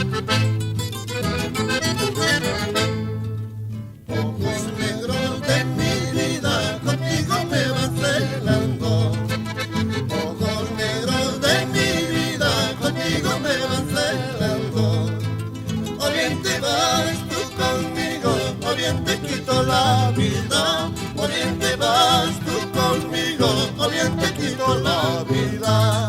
Ojos negros de mi vida, contigo me van celando. Ojos negros de mi vida, contigo me van celando. O bien te vas tú conmigo, o bien te quito la vida. O bien te vas tú conmigo, o bien te quito la vida.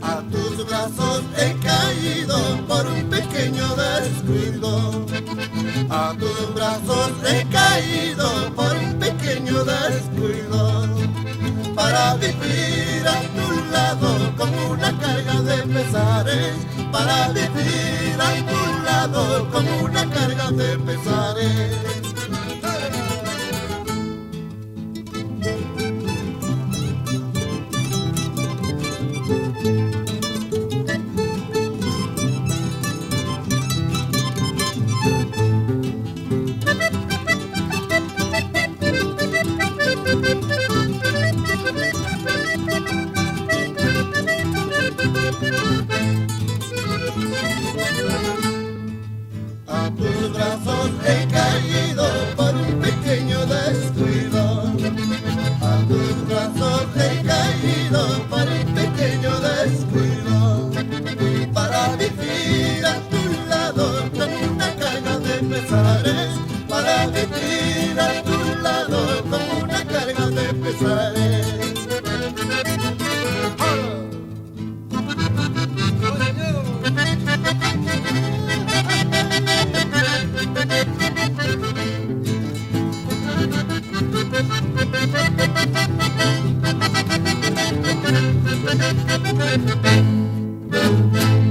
A tus brazos he caído por un pequeño descuido. A tus brazos he caído por un pequeño descuido. Para vivir a tu lado como una carga de pesares. Para vivir a tu lado como una carga de pesares. A tus brazos he caído por un pequeño descuido. A tus brazos he caído por un pequeño descuido. Para vivir a tu lado con una carga de pesares. Para vivir a tu lado con una carga de pesares. Thank you.